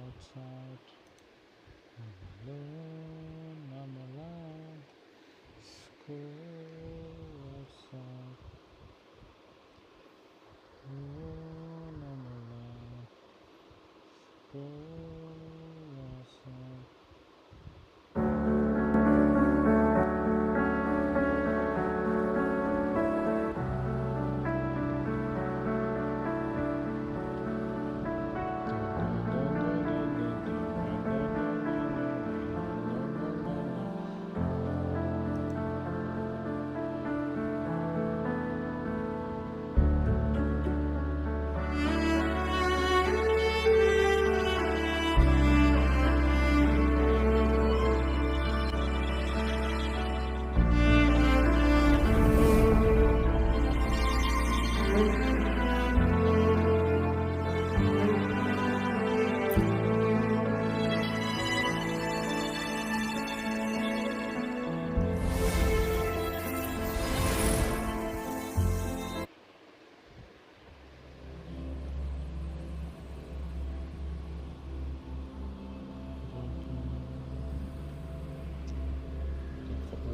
Outside, I'm alone, I'm alive. School outside, alone, I'm alive. School outside.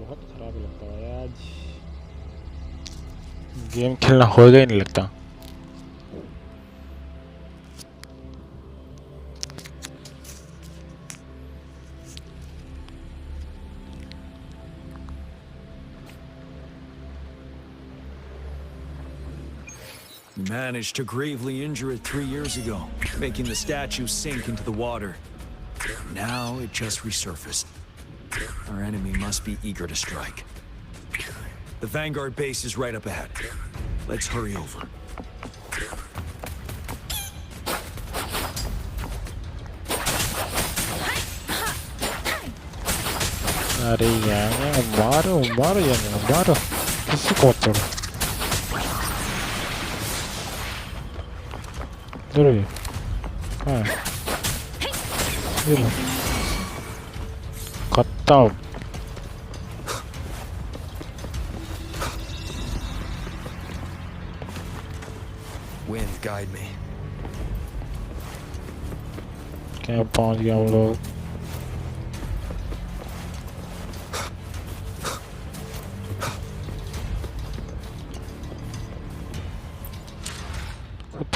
बहुत खराब लगता है आज, गेम खेलना होगा ही नहीं लगता। You managed to gravely injure it 3 years ago, making the statue sink into the water. Now it just resurfaced. Our enemy must be eager to strike. The Vanguard base is right up ahead. Let's hurry over. अरे यार मारो मारो यार मारो, किसी को मत छोड़ो। जरूर हाँ खत्म। Wind, guide me. क्या पहुंच गया हम लोग।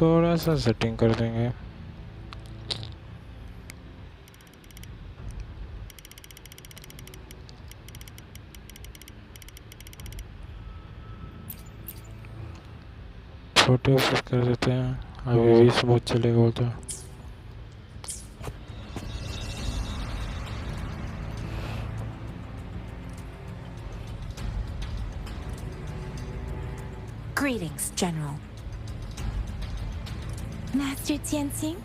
थोड़ा सा सेटिंग कर देंगे। छोटे से कर देते हैं, अभी भी स्मूथ चलेगा वो तो। Greetings, General. Master Tianxing?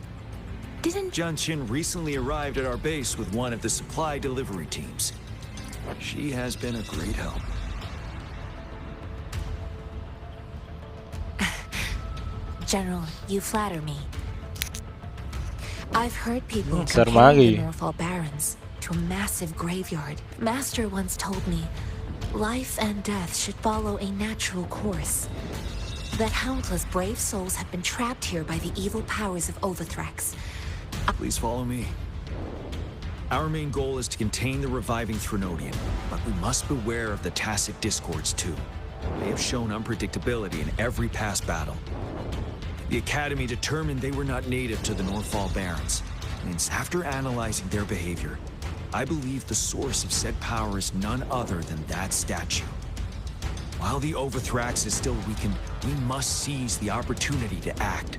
Didn't Jianqin recently arrived at our base with one of the supply delivery teams. She has been a great help. General, you flatter me. I've heard people Sharma compare गई। the Northall Barrens to a massive graveyard. Master once told me, life and death should follow a natural course. That countless brave souls have been trapped here by the evil powers of Overthrax. Please follow me. Our main goal is to contain the reviving Threnodian, but we must beware of the Tacit Discords too. They have shown unpredictability in every past battle. The Academy determined they were not native to the Northall Barrens, and after analyzing their behavior, I believe the source of said power is none other than that statue. While the Overthrax is still weakened, we must seize the opportunity to act.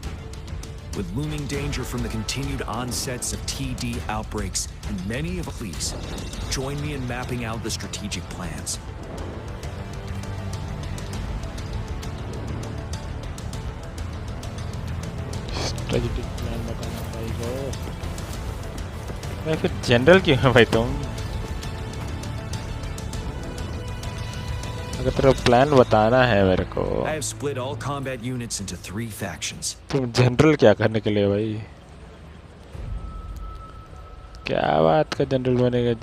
With looming danger from the continued onsets of TD outbreaks and many of these, join me in mapping out the strategic plans. Strategic plan बताना भाई को। मैं फिर general क्यों है भाई तुम? अगर तेरा प्लान बताना है मेरे को, I have split all combat units into 3 factions. तुम जनरल क्या करने के लिए भाई? क्या बात का जनरल बनेगा?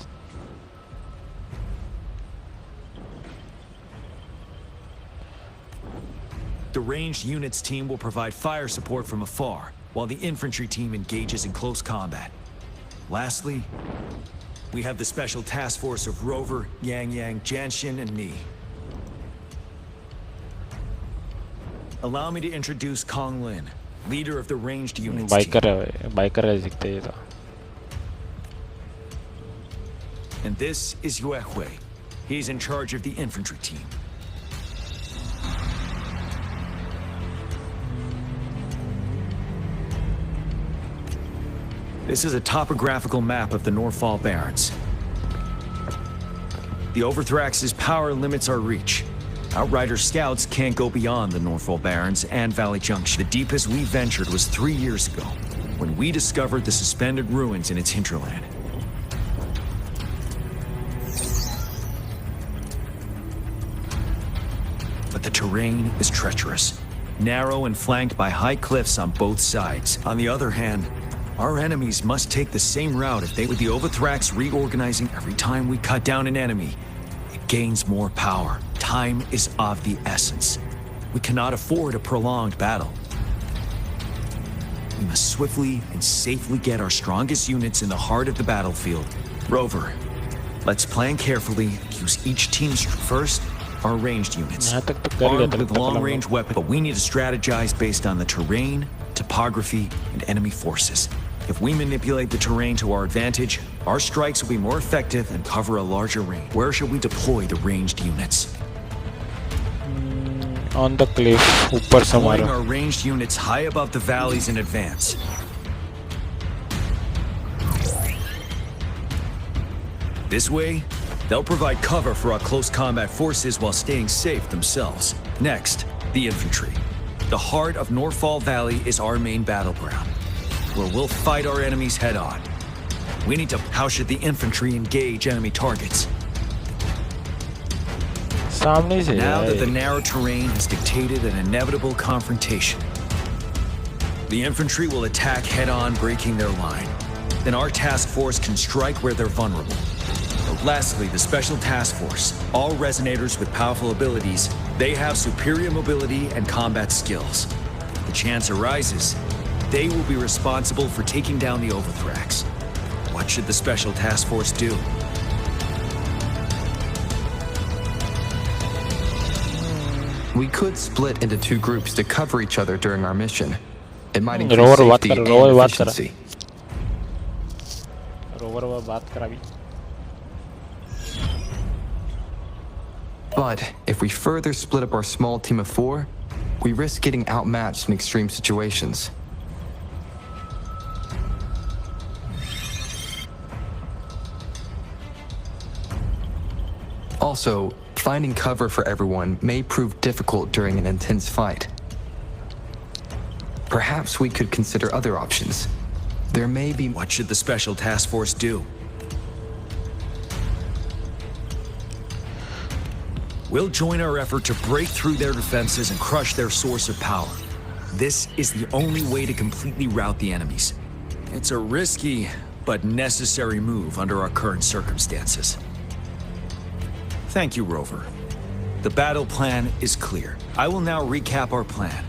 The ranged units team will provide fire support from afar, while the infantry team engages in close combat. Lastly, we have the special task force of Rover, Yang Yang, Janshin, and me. Allow me to introduce Kong Lin, leader of the ranged units team. Biker है दिखते ये तो. And this is Yue Hui. He's in charge of the infantry team. This is a topographical map of the Norfall Barrens. The Overthrax's power limits our reach. Outrider scouts can't go beyond the Norfall Barrens and Valley Junction. The deepest we ventured was 3 years ago, when we discovered the suspended ruins in its hinterland. But the terrain is treacherous, narrow and flanked by high cliffs on both sides. On the other hand, our enemies must take the same route if they, with the Overthrax reorganizing every time we cut down an enemy, it gains more power. Time is of the essence. We cannot afford a prolonged battle. We must swiftly and safely get our strongest units in the heart of the battlefield. Rover, let's plan carefully, use each team's first, our ranged units. Armed with long-range weapons, but we need to strategize based on the terrain, topography, and enemy forces. If we manipulate the terrain to our advantage, our strikes will be more effective and cover a larger range. Where should we deploy the ranged units? On the cliff, ऊपर से Deploying मारो. our ranged units high above the valleys in advance. This way, they'll provide cover for our close combat forces while staying safe themselves. Next, the infantry. The heart of Norfall Valley is our main battleground, where we'll fight our enemies head-on. We need to... How should the infantry engage enemy targets? सामने से Now that यार. the narrow terrain has dictated an inevitable confrontation, the infantry will attack head-on, breaking their line. Then our task force can strike where they're vulnerable. Lastly, the Special Task Force, all resonators with powerful abilities, they have superior mobility and combat skills. The chance arises, they will be responsible for taking down the Overthrax. What should the Special Task Force do? We could split into 2 groups to cover each other during our mission. It might rover increase बात safety कर, and rover बात करा. efficiency. Rover वो बात करा भी. But if we further split up our small team of 4, we risk getting outmatched in extreme situations. Also, finding cover for everyone may prove difficult during an intense fight. Perhaps we could consider other options. There may be... What should the Special Task Force do? We'll join our effort to break through their defenses and crush their source of power. This is the only way to completely rout the enemies. It's a risky, but necessary move under our current circumstances. Thank you, Rover. The battle plan is clear. I will now recap our plan.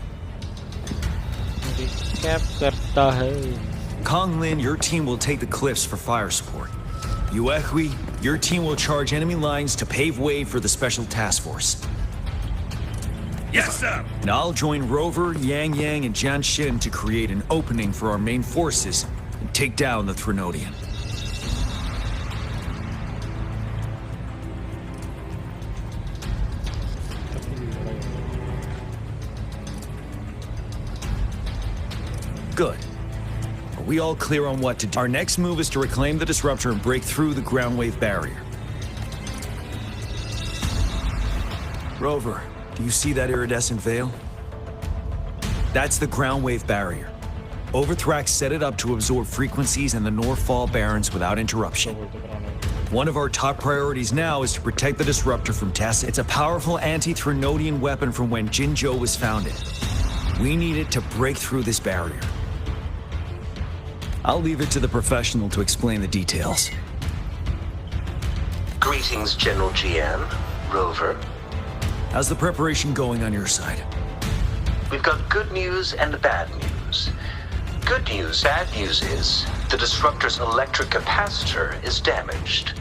Recap करता है. Kong Lin, your team will take the cliffs for fire support. Yue Hui, your team will charge enemy lines to pave way for the Special Task Force. Yes, sir. And I'll join Rover, Yang Yang, and Janshin to create an opening for our main forces and take down the Threnodian. Good. Are we all clear on what to do? Our next move is to reclaim the disruptor and break through the ground wave barrier. Rover, do you see that iridescent veil? That's the ground wave barrier. Overthrax set it up to absorb frequencies in the Norfall Barrens without interruption. One of our top priorities now is to protect the disruptor from tests. It's a powerful anti-Threnodian weapon from when Jinzhou was founded. We need it to break through this barrier. I'll leave it to the professional to explain the details. Greetings, General GM. Rover. How's the preparation going on your side? we've got good news and bad news. Good news, bad news is the disruptor's electric capacitor is damaged.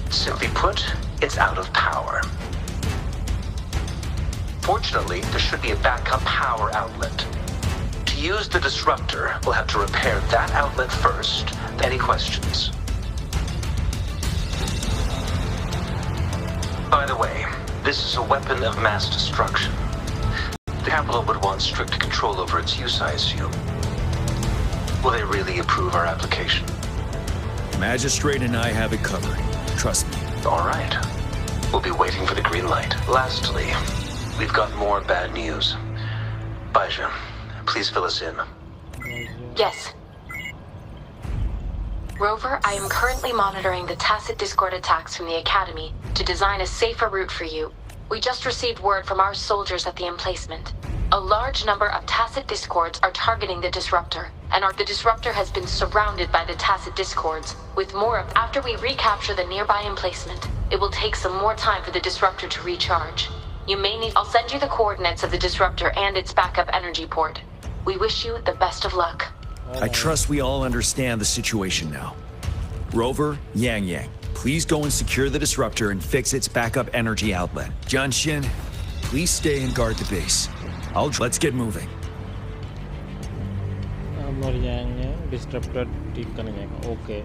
Simply put, it's out of power. Fortunately, there should be a backup power outlet. To use the disruptor, we'll have to repair that outlet first. Any questions? By the way, this is a weapon of mass destruction. The capital would want strict control over its use, I assume. Will they really approve our application? Magistrate and I have it covered. Trust me. All right. We'll be waiting for the green light. Lastly, we've got more bad news. Baija, please fill us in. Yes. Rover, I am currently monitoring the tacit discord attacks from the Academy to design a safer route for you. We just received word from our soldiers at the emplacement. A large number of tacit discords are targeting the disruptor, and the disruptor has been surrounded by the tacit discords, with more of after we recapture the nearby emplacement. It will take some more time for the disruptor to recharge. You may need... I'll send you the coordinates of the disruptor and its backup energy port. We wish you the best of luck. I trust we all understand the situation now. Rover, Yang, please go and secure the disruptor and fix its backup energy outlet. Jianxin, please stay and guard the base. Let's get moving. Nomor yang disruptor dikenakan. Oke.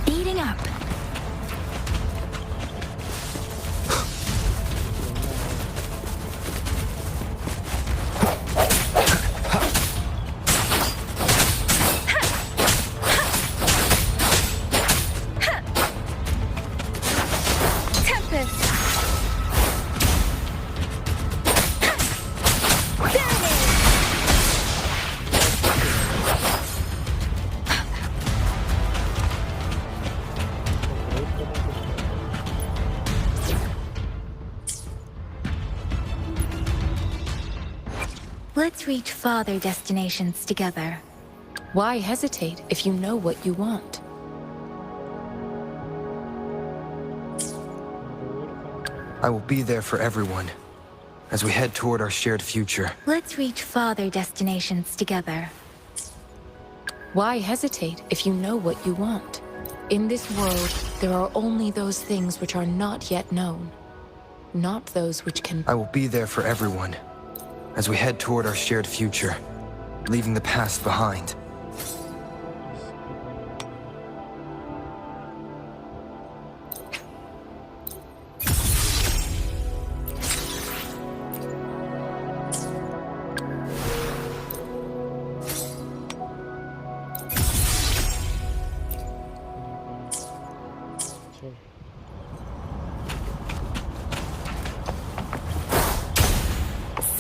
Speeding up. Let's reach farther destinations together. Why hesitate if you know what you want? I will be there for everyone as we head toward our shared future. Let's reach farther destinations together. Why hesitate if you know what you want? In this world, there are only those things which are not yet known, not those which can... I will be there for everyone as we head toward our shared future, leaving the past behind.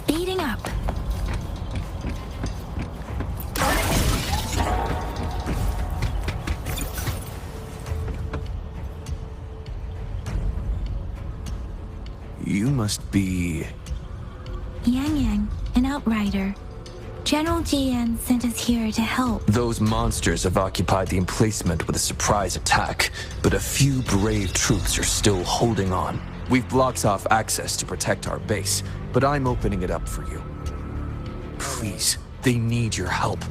Speeding up. You must be... Yang, an outrider. General Jian sent us here to help. Those monsters have occupied the emplacement with a surprise attack, but a few brave troops are still holding on. We've blocked off access to protect our base, but I'm opening it up for you. Please, they need your help.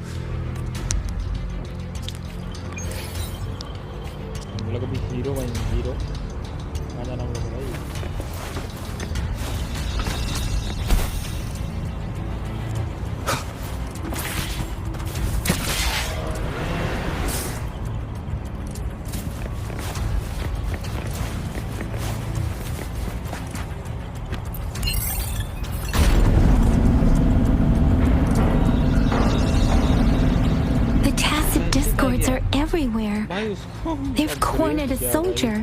everywhere. भाई उसको They've cornered a soldier.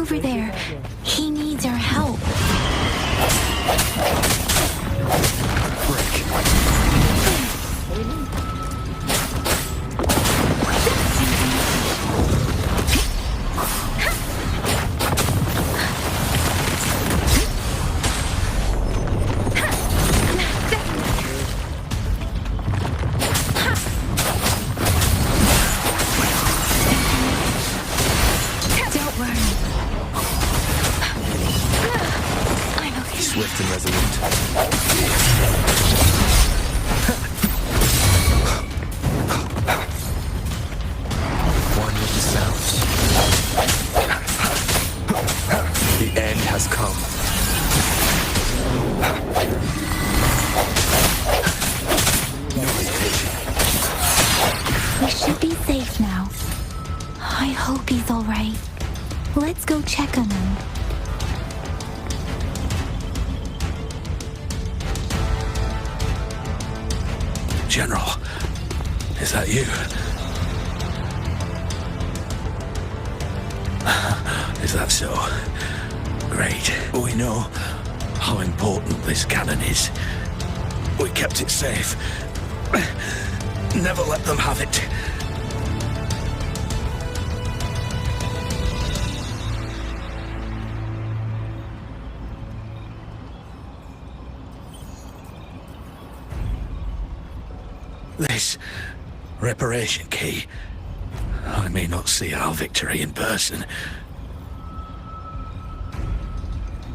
Over there. He needs our help. Don't worry. I'm okay. Swift and resolute. One with the sounds. The end has come. No hesitation. We should be safe now. I hope he's all right. Let's go check on him. General, is that you? Is that so? Great. We know how important this cannon is. We kept it safe. Never let them have it. This reparation key. I may not see our victory in person,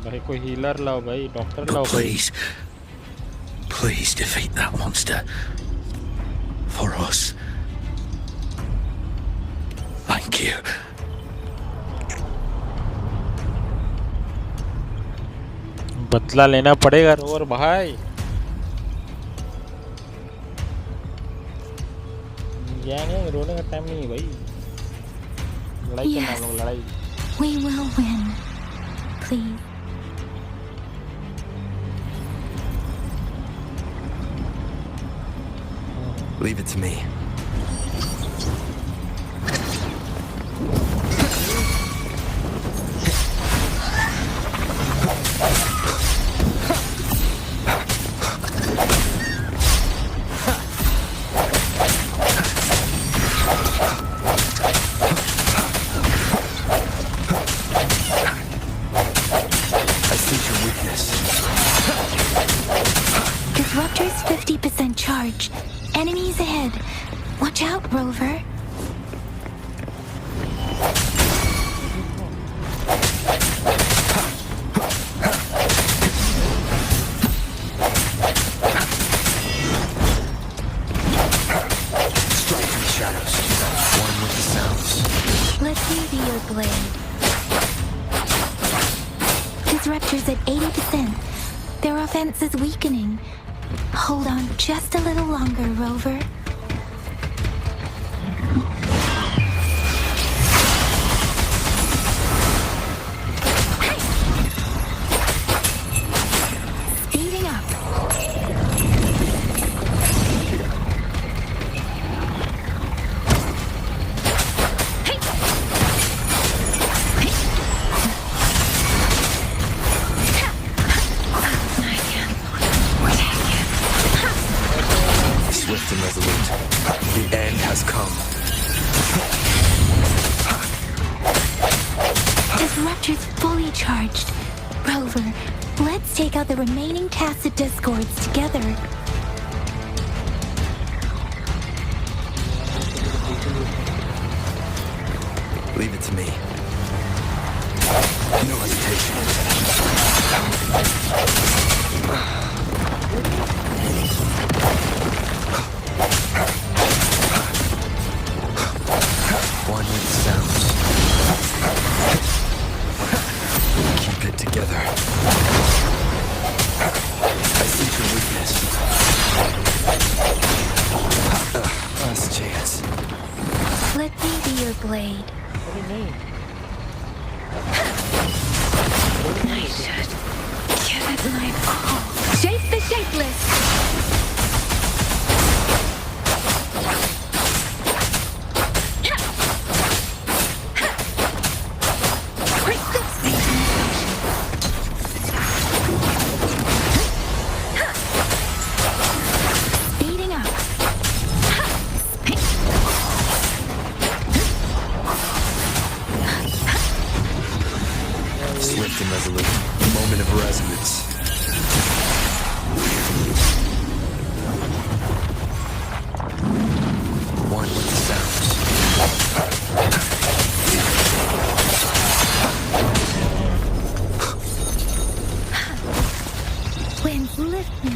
भाई कोई healer लाओ भाई doctor but लाओ भाई please defeat that monster. For us. Thank you. बदला लेना पड़ेगा rover भाई नहीं रोने का टाइम नहीं है भाई लड़ाई करना हम लोग लड़ाई We will win. Please. Leave it to me. I see your weakness. Disruptor's 50% charge. Enemies ahead. Watch out, Rover. Strike in the shadows. One with the sounds. Let me be your blade. Disruptor's at 80%. Their offense is weakening. Hold on just a little longer, Rover. Speeding up. Swift and resolute. The end has come. Disruptor's fully charged. Rover, let's take out the remaining tacit discords together. Leave it to me. No hesitation. One with sounds. Keep it together. I see your weakness. Last chance. Let me be your blade. what do you mean I should give it my all. Shape the shapeless! and resolute. Moment of resonance. One with the sounds. Winds lift me.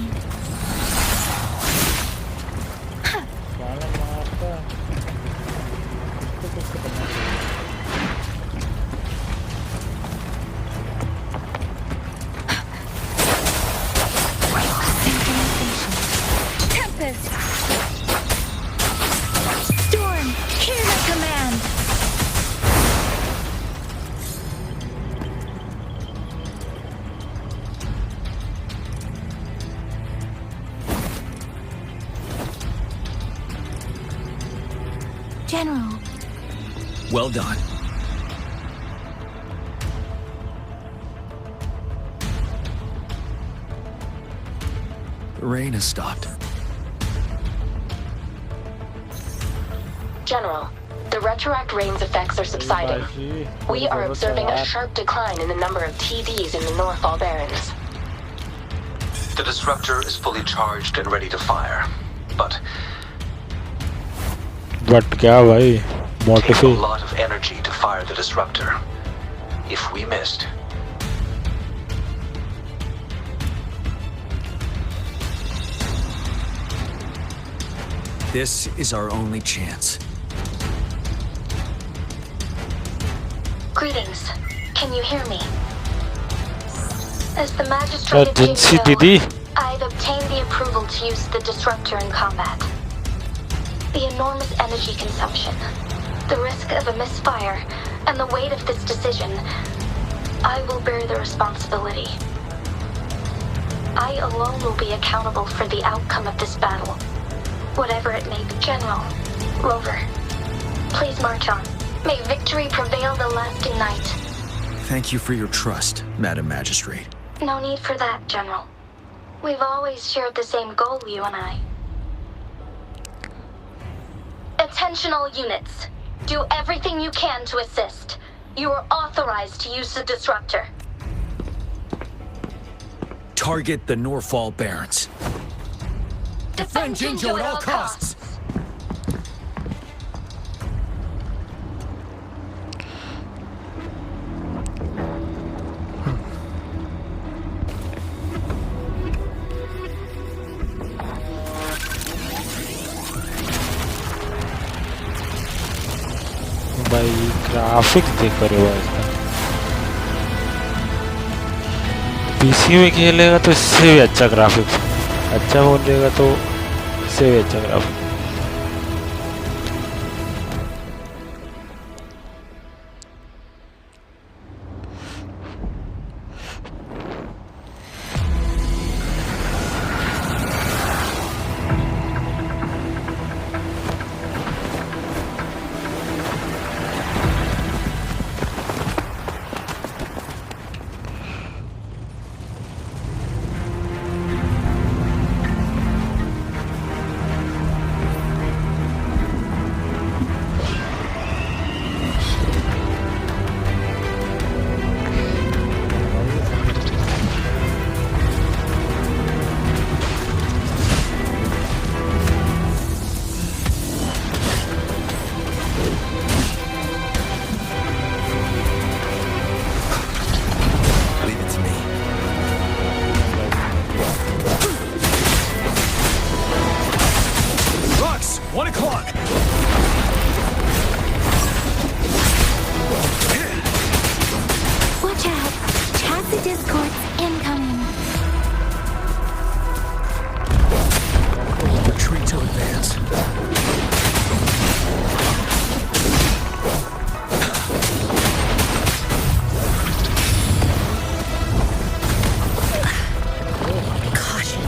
Malam apa? Itu ketemu. Tempest! Storm, hear my command! General, Well done. The rain has stopped. General, the retroact rain's effects are subsiding. We are observing a sharp decline in the number of TDs in the Northall Barrens. The disruptor is fully charged and ready to fire, but But क्या भाई? it takes a Mortify. lot of energy to fire the disruptor. If we missed, This is our only chance. Greetings. Can you hear me? As the magistrate of Jinzhou Jinzhou, didi. I've obtained the approval to use the disruptor in combat. The enormous energy consumption, the risk of a misfire, and the weight of this decision, I will bear the responsibility. I alone will be accountable for the outcome of this battle, whatever it may be. General, Rover, please march on. May victory prevail the lasting night. Thank you for your trust, Madam Magistrate. No need for that, General. We've always shared the same goal, you and I. Attention all units. Do everything you can to assist. You are authorized to use the disruptor. Target the Northall Barrens. Defend Jinzhou at all costs. भाई graphics देखो रे भाई इसका। PC में खेलेगा तो इससे भी अच्छा ग्राफिक्स, अच्छा फोन लेगा तो इससे भी अच्छा graphics. Leave it to me. Rocks, 1 o'clock. watch out! Chassis discords incoming. Retreat to advance. Caution.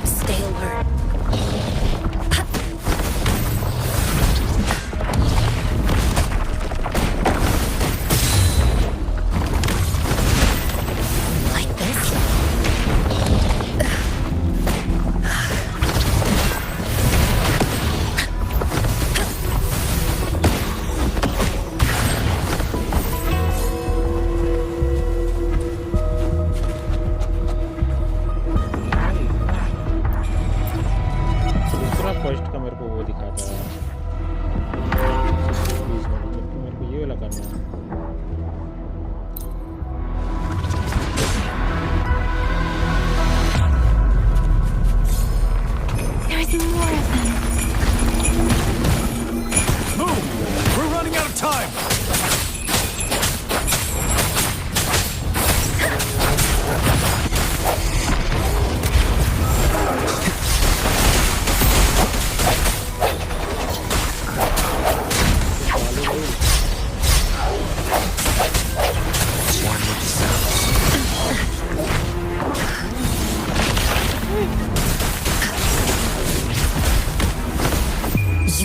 Stay alert.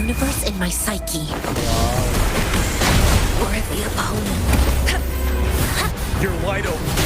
universe in my psyche. Worthy opponent. You're wide open.